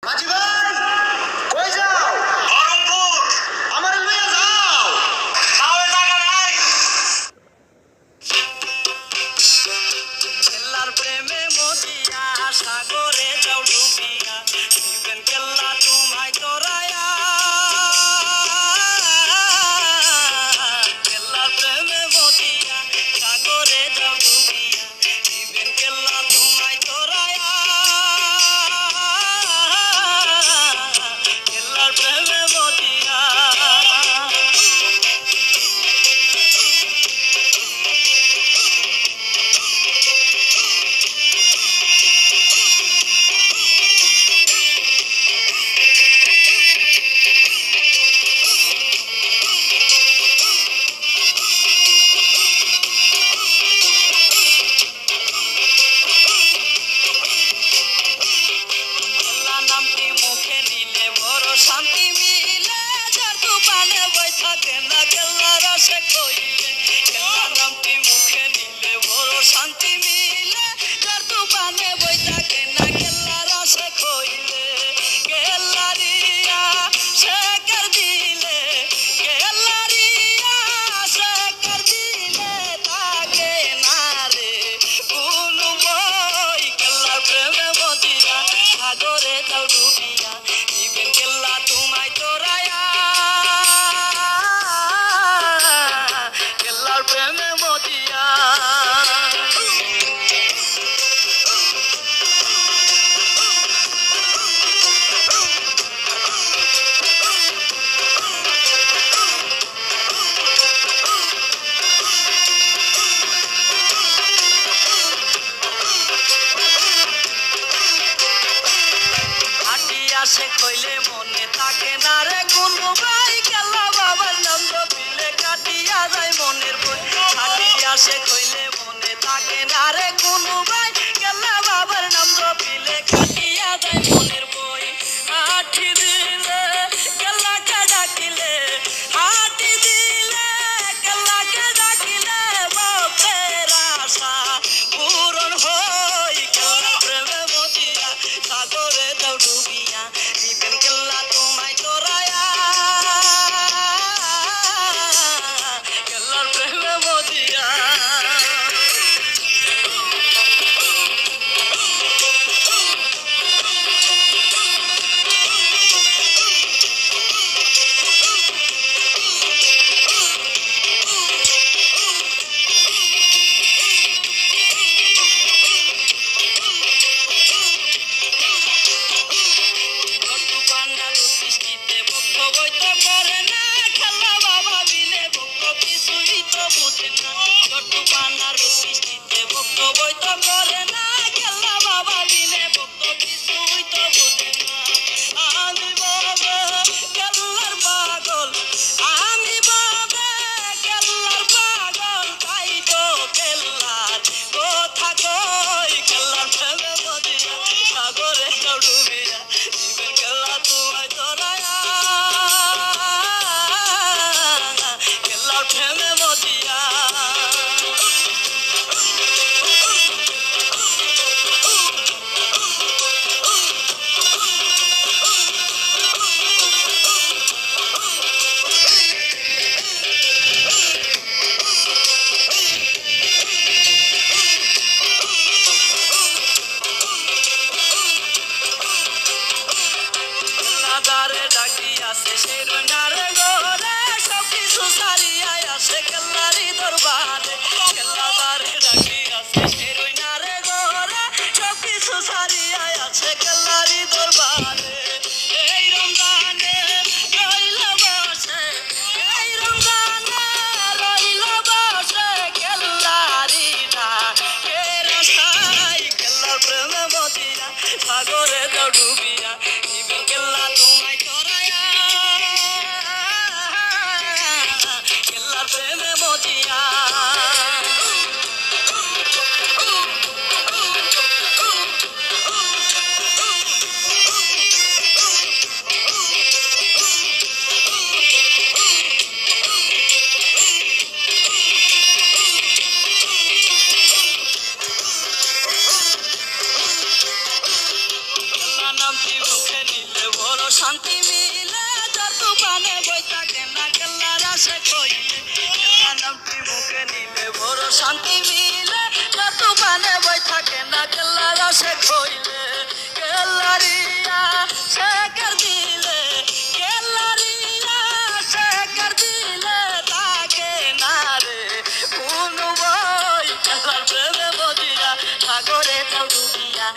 মাঝি ভাই কই যাও? বহরমপুর। আমার লইয়া যাও। তাও টাকা নাই। কেল্লার প্রেমে মজিয়া সাগরে যাও ডুবিয়া দিবেন কেল্লা তোমায় তোরায়া। কেল্লার প্রেমে মজিয়া সাগরে যাও ডুবিয়া দিবেন কেল্লা তোমায় তোরায়া। কেল্লার প্রেমে মজিয়া নামটি মুখে নিলে বড় শান্তি মিলে, যার দোকানে বই থাকে না কেল্লা রসে কইলে। কেল্লা নামটি মুখে নিলে বড় শান্তি মিলে, যার দোকানে বই থাকে না কেল্লা রসে কইলে। কেল্লারিয়া শেখর দিলে, কেল্লারিয়া শেখর দিলে থাকে না রে কোনো বই। কেল্লার প্রেমে মজিয়া সাগরে যাও ডুবিয়া দিবেন কেল্লা তোমায় তোরায়া। কেল্লার প্রেমে মজিয়া আসে কইলে মনে থাকে না রে কোনো ভাই। কেল্লা বাবার নাম জপিলে কাটিয়া যায় মনের বই। হাঁটি আসে কইলে মনে থাকে না রে কোনো ভাই। কেল্লা বাবার নাম জপিলে কাটিয়া যায় মনের বই। হাঁটি দিলে কেল্লাকে ডাকিলে, হাঁটি দিলে কেল্লাকে ডাকিলে বাপের আশা পূরণ হই। কেল্লা প্রেমে মজিয়া সাগরে যাও ডুবিয়া দিবেন কেল্লা তোমায় তোরায়া। কেল্লার প্রেমে মজিয়া বৃষ্টিতে ভক্ত বইতে পারে না, খেলা বাবা বিলে ভক্ত কিছুই তো বুঝে না। ছোট্টু পান্নার বৃষ্টিতে ভক্ত বইতে পারে না, খেলা বাবা বিলে ভক্ত কিছুই তো বুঝে না। আমি বাবা কেল্লার পাগল, আমি বাবা কেল্লার পাগল, তাই তো কেল্লার কথা কই। কেল্লার প্রেমে মজিয়া সাগরে যাও ডুবিয়া দিবেন কেল্লা তোমায় তোরায়া। কেল্লার প্রেমে মজিয়া নাদারে ডাকি আসে সেই রইনারে গোরে, সব কিছু সারিয়াই আসে কেল্লারি দরবারে। কেল্লাদারে ডাকি আসে সেই রইনারে গোরে, সব কিছু সারিয়াই আছে কেল্লারি দরবারে। এই রমজানে রইল বসে, এই রমজানে রইল বসে কেল্লারি ডাকের আশায়। কেল্লার প্রেমে মজিয়া সাগরে যাও ডুবিয়া দিবেন কেল্লা তোমায় তোরায়া। না কেল্লার আসে খইলে কেল্লারিয়া সে কর দিলে কেল্লারিয়া সে কর দিলে তাকে না রে কোন বই কেল্লার প্রেমে বদিয়া সাগরে যাও ডুবিয়া